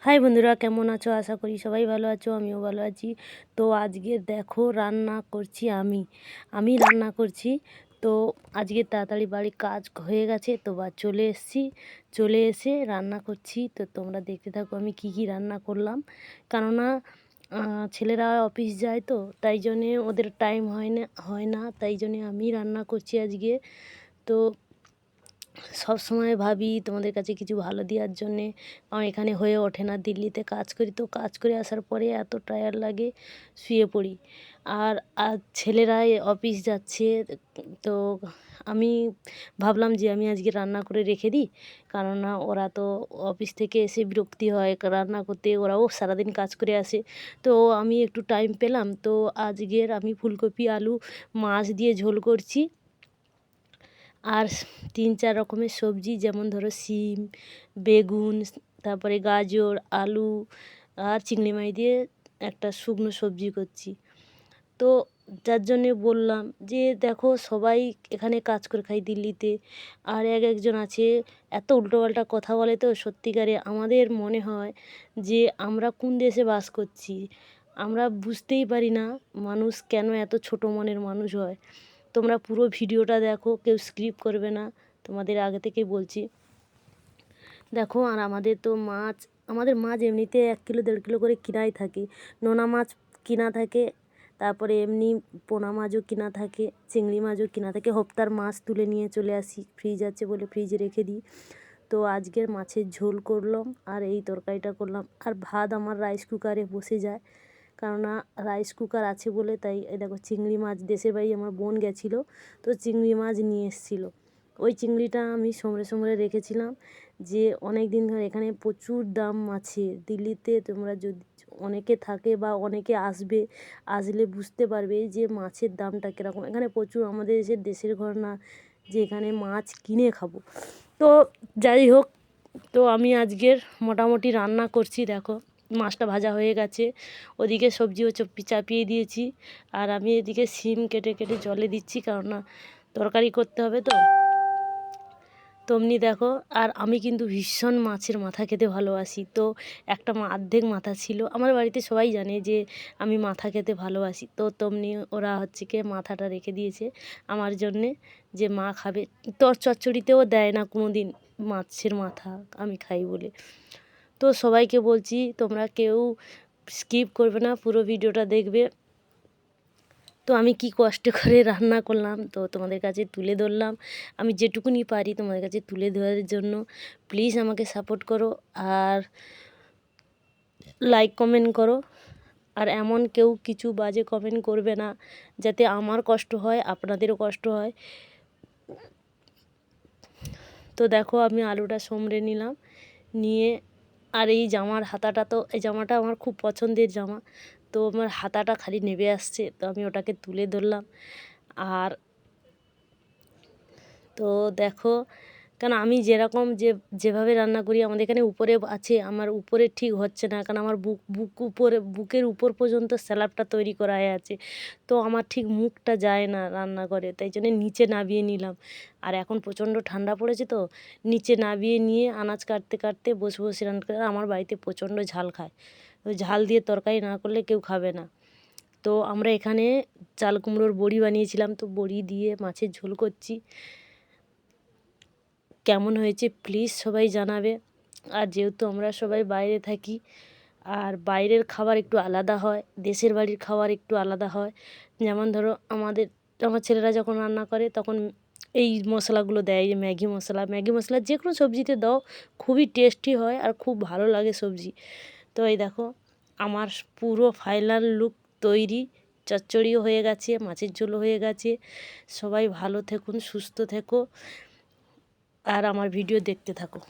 High বন্ধুরা, কেমন আছো? আশা করি সবাই ভালো আছো, আমিও ভালো আছি। তো আজকে দেখো রান্না করছি আমি রান্না করছি। তো আজকে তাড়াতাড়ি বাড়ির কাজ হয়ে গেছে, তো চলে এসেছি, চলে এসে রান্না করছি। তো তোমরা দেখতে থাকো আমি কি কি রান্না করলাম। কেননা ছেলেরা অফিস যায়, তো তাই জন্যে ওদের টাইম হয় না, তাই জন্যে আমি রান্না করছি আজকে। তো সব সময় ভাবি তোমাদের কাছে কিছু ভালো দেওয়ার জন্যে, আমার এখানে হয়ে ওঠে না। দিল্লিতে কাজ করি, তো কাজ করে আসার পরে এত টায়ার্ড লাগে, শুয়ে পড়ি। আর আজ ছেলেরা অফিস যাচ্ছে, তো আমি ভাবলাম যে আমি আজকে রান্না করে রেখে দিই। কেননা ওরা তো অফিস থেকে এসে বিরক্তি হয় রান্না করতে, ওরাও সারাদিন কাজ করে আসে। তো আমি একটু টাইম পেলাম, তো আজকের আমি ফুলকপি আলু মাছ দিয়ে ঝোল করছি। আর 3-4 রকমের সবজি, যেমন ধরো শিম, বেগুন, তারপরে গাজর, আলু আর চিংড়ি মাছ দিয়ে একটা শুকনো সবজি করছি। তো যার জন্যে বললাম যে দেখো সবাই এখানে কাজ করে খায় দিল্লিতে, আর একজন আছে এত উল্টোপাল্টা কথা বলে, তো সত্যিকারে আমাদের মনে হয় যে আমরা কোন দেশে বাস করছি। আমরা বুঝতেই পারি না মানুষ কেন এত ছোটো মনের মানুষ হয়। তোমরা পুরো ভিডিওটা দেখো, কেউ স্কিপ করবে না, তোমাদের আগে থেকেই বলছি। দেখো, আর আমাদের মাছ এমনিতে 1 কিলো 1.5 কিলো করে কিনাই থাকে। নোনা মাছ কিনা থাকে, তারপরে এমনি পোনা মাছও কিনা থাকে, চিংড়ি মাছও কিনা থাকে। হপ্তার মাছ তুলে নিয়ে চলে আসি, ফ্রিজ আছে বলে ফ্রিজে রেখে দিই। তো আজকের মাছের ঝোল করলাম, আর এই তরকারিটা করলাম। আর ভাত আমার রাইস কুকারে বসে যায়, কেননা রাইস কুকার আছে বলে। তাই এই দেখো চিংড়ি মাছ, দেশের বাড়ি আমার বোন গেছিলো, তো চিংড়ি মাছ নিয়ে এসেছিলো। ওই চিংড়িটা আমি সমরে রেখেছিলাম, যে অনেক দিন ধরে এখানে প্রচুর দাম মাছের। দিল্লিতে তোমরা যদি অনেকে থাকে বা অনেকে আসলে বুঝতে পারবে যে মাছের দামটা কীরকম। এখানে প্রচুর, আমাদের দেশের ঘর না যে এখানে মাছ কিনে খাবো। তো যাই হোক, তো আমি আজকের মোটামুটি রান্না করছি। দেখো মাছটা ভাজা হয়ে গেছে, ওদিকে সবজিও চাপিয়ে দিয়েছি, আর আমি এদিকে শিম কেটে কেটে জলে দিচ্ছি, কেননা তরকারি করতে হবে। তো তেমনি দেখো, আর আমি কিন্তু ভীষণ মাছের মাথা খেতে ভালোবাসি। তো একটা অর্ধেক মাথা ছিল, আমার বাড়িতে সবাই জানে যে আমি মাথা খেতে ভালোবাসি। তো তেমনি ওরা হচ্ছে কি মাথাটা রেখে দিয়েছে আমার জন্যে, যে মা খাবে। চচ্চড়িতেও দেয় না কোনো দিন মাছের মাথা, আমি খাই বলে। তো সবাইকে বলছি তোমরা কেউ স্কিপ করবে না, পুরো ভিডিওটা দেখবে। তো আমি কি কষ্ট করে রান্না করলাম, তো তোমাদের কাছে তুলে ধরলাম। আমি যেটুকুনি পারি তোমাদের কাছে তুলে ধরার জন্য প্লিজ আমাকে সাপোর্ট করো, আর লাইক কমেন্ট করো। আর এমন কেউ কিছু বাজে কমেন্ট করবে না, যাতে আমার কষ্ট হয় আপনাদেরও কষ্ট হয়। তো দেখো আমি আলুটা সমড়ে নিলাম, নিয়ে আর এই জামার হাতাটা, তো এই জামাটা আমার খুব পছন্দের জামা, তো আমার হাতাটা খালি নেবে আসছে, তো আমি ওটাকে তুলে ধরলাম। আর তো দেখো, কারণ আমি যেভাবে রান্না করি, আমাদের এখানে উপরে আছে, আমার উপরে ঠিক হচ্ছে না, কারণ আমার বুকের উপর পর্যন্ত স্যালাডটা তৈরি করা আছে, তো আমার ঠিক মুখটা যায় না রান্না করে, তাই জন্য নিচে নামিয়ে নিলাম। আর এখন প্রচণ্ড ঠান্ডা পড়েছে, তো নিচে নামিয়ে নিয়ে আনাজ কাটতে কাটতে বসে বসে রান্না করে। আমার বাড়িতে প্রচণ্ড ঝাল খায়, তো ঝাল দিয়ে তরকারি না করলে কেউ খাবে না। তো আমরা এখানে চাল কুমড়োর বড়ি বানিয়েছিলাম, তো বড়ি দিয়ে মাছের ঝোল করছি। কেমন হয়েছে প্লিজ সবাই জানাবে। আর যেহেতু আমরা সবাই বাইরে থাকি, আর বাইরের খাবার একটু আলাদা হয়, দেশের বাড়ির খাবার একটু আলাদা হয়। যেমন ধরো আমার ছেলেরা যখন রান্না করে তখন এই মশলাগুলো দেয়, যে ম্যাগি মশলা যে কোনো সবজিতে দাও, খুবই টেস্টি হয় আর খুব ভালো লাগে সবজি। তো এই দেখো আমার পুরো ফাইনাল লুক তৈরি। চচ্চড়িও হয়ে গেছে, মাছের ঝোলও হয়ে গেছে। সবাই ভালো থাকুন, সুস্থ থেকো, আর আমার ভিডিও দেখতে থাকো।